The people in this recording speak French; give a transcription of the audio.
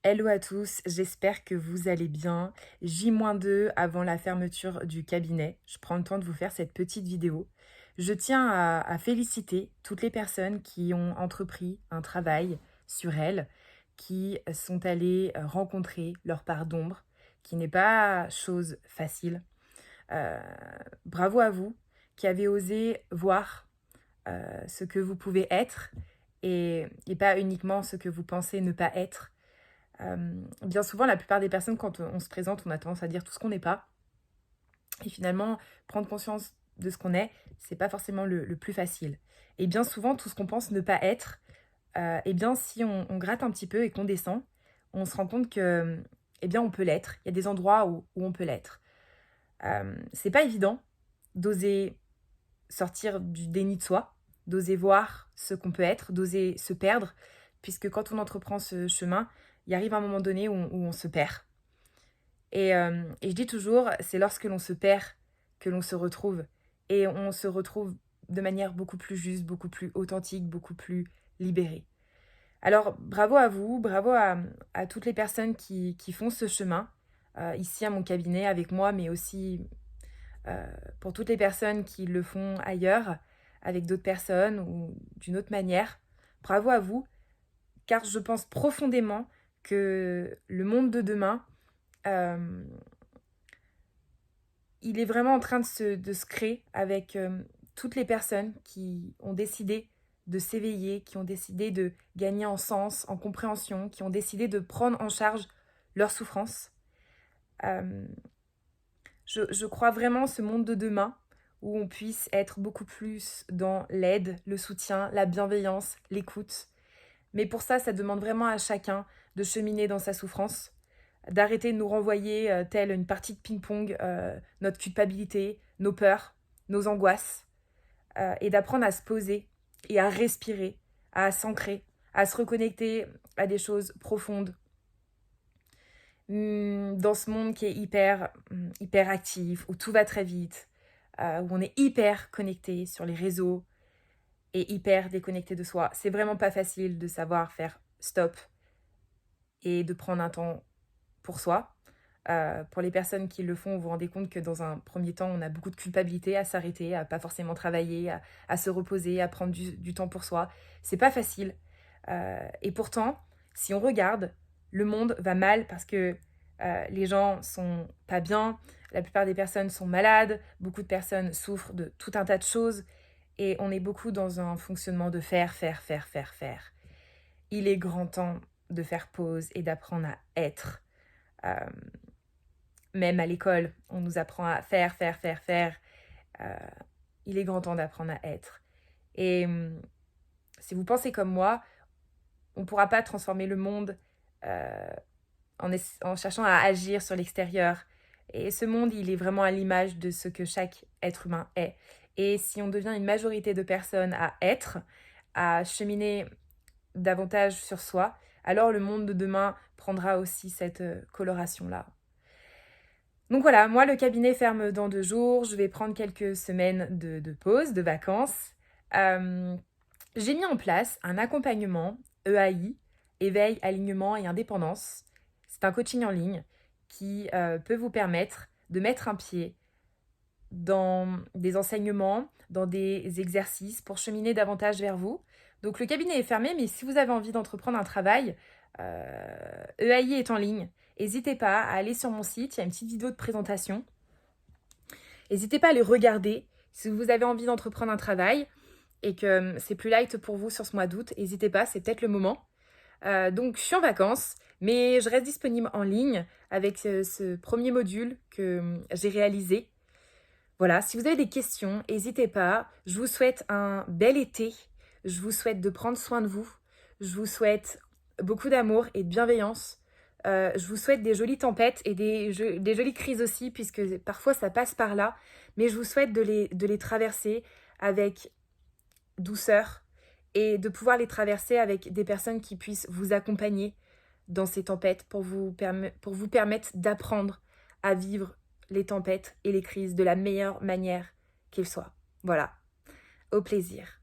Hello à tous, j'espère que vous allez bien. J-2 avant la fermeture du cabinet. Je prends le temps de vous faire cette petite vidéo. Je tiens à féliciter toutes les personnes qui ont entrepris un travail sur elles, qui sont allées rencontrer leur part d'ombre, qui n'est pas chose facile. Euh, Bravo à vous qui avez osé voir ce que vous pouvez être et pas uniquement ce que vous pensez ne pas être. Bien souvent, la plupart des personnes, quand on se présente, on a tendance à dire tout ce qu'on n'est pas. Et finalement, prendre conscience de ce qu'on est, c'est pas forcément le plus facile. Et bien souvent, tout ce qu'on pense ne pas être, eh bien, si on gratte un petit peu et qu'on descend, on se rend compte que, eh bien, on peut l'être. Il y a des endroits où on peut l'être. C'est pas évident d'oser sortir du déni de soi, d'oser voir ce qu'on peut être, d'oser se perdre, puisque quand on entreprend ce chemin, il arrive un moment donné où on se perd. Et je dis toujours, c'est lorsque l'on se perd que l'on se retrouve. Et on se retrouve de manière beaucoup plus juste, beaucoup plus authentique, beaucoup plus libérée. Alors, bravo à vous, bravo à toutes les personnes qui font ce chemin, ici à mon cabinet avec moi, mais aussi pour toutes les personnes qui le font ailleurs, avec d'autres personnes ou d'une autre manière. Bravo à vous, car je pense profondément que le monde de demain, euh, il est vraiment en train de se créer avec toutes les personnes qui ont décidé de s'éveiller, qui ont décidé de gagner en sens, en compréhension, qui ont décidé de prendre en charge leur souffrance. Euh, je crois vraiment ce monde de demain où on puisse être beaucoup plus dans l'aide, le soutien, la bienveillance, l'écoute. Mais pour ça, ça demande vraiment à chacun de cheminer dans sa souffrance, d'arrêter de nous renvoyer, telle une partie de ping-pong, notre culpabilité, nos peurs, nos angoisses, et d'apprendre à se poser et à respirer, à s'ancrer, à se reconnecter à des choses profondes, dans ce monde qui est hyper actif, où tout va très vite, où on est hyper connecté sur les réseaux et hyper déconnecté de soi. C'est vraiment pas facile de savoir faire stop et de prendre un temps pour soi. Pour les personnes qui le font, vous vous rendez compte que dans un premier temps, on a beaucoup de culpabilité à s'arrêter, à pas forcément travailler, à se reposer, à prendre du temps pour soi. C'est pas facile. Et pourtant, si on regarde, le monde va mal parce que les gens sont pas bien, la plupart des personnes sont malades, beaucoup de personnes souffrent de tout un tas de choses et on est beaucoup dans un fonctionnement de faire, faire, faire, faire, faire. Il est grand temps de faire pause et d'apprendre à être. Euh, Même à l'école, on nous apprend à faire, faire, faire, faire. Euh, il est grand temps d'apprendre à être. Et si vous pensez comme moi, on ne pourra pas transformer le monde euh, en cherchant à agir sur l'extérieur. Et ce monde, il est vraiment à l'image de ce que chaque être humain est. Et si on devient une majorité de personnes à être, à cheminer davantage sur soi, alors le monde de demain prendra aussi cette coloration-là. Donc voilà, moi le cabinet ferme dans 2 jours, je vais prendre quelques semaines de pause, de vacances. Euh, j'ai mis en place un accompagnement EAI, éveil, alignement et indépendance. C'est un coaching en ligne qui peut vous permettre de mettre un pied dans des enseignements, dans des exercices pour cheminer davantage vers vous. Donc le cabinet est fermé, mais si vous avez envie d'entreprendre un travail, EAI est en ligne. N'hésitez pas à aller sur mon site, il y a une petite vidéo de présentation. N'hésitez pas à les regarder. Si vous avez envie d'entreprendre un travail et que c'est plus light pour vous sur ce mois d'août, n'hésitez pas, c'est peut-être le moment. Donc je suis en vacances, mais je reste disponible en ligne avec ce premier module que j'ai réalisé. Voilà, si vous avez des questions, n'hésitez pas. Je vous souhaite un bel été. Je vous souhaite de prendre soin de vous. Je vous souhaite beaucoup d'amour et de bienveillance. Je vous souhaite des jolies tempêtes et des jolies crises aussi, puisque parfois ça passe par là. Mais je vous souhaite de les traverser avec douceur et de pouvoir les traverser avec des personnes qui puissent vous accompagner dans ces tempêtes pour vous permettre d'apprendre à vivre les tempêtes et les crises de la meilleure manière qu'ils soient. Voilà, au plaisir.